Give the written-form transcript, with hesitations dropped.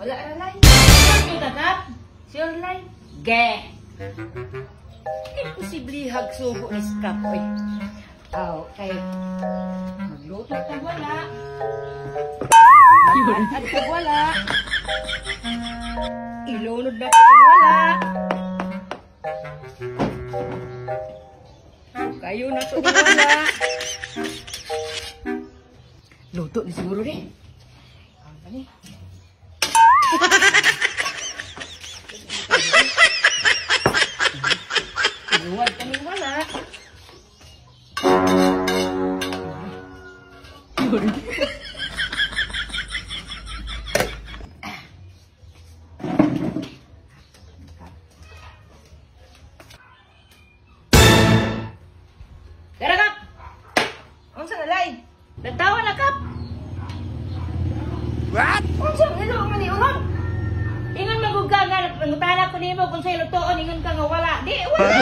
Wala na lay. Sure ka kap? Sure lay. Ge. Imposible hagsugo ni Skap oy. Aw, kay magluto ka wala. At ka wala. Ilunod na ka wala. Kayo na to wala. Luto ni siguro ni. Ano ni? Iluwad kami wala. Tara kap! Unsa na lay? Natawa na kap! What? Unsa ilo man ni unon? Ingon magugga nga nangutana ko nimo kung sa lutoon ingon ka nga wala. Di wala.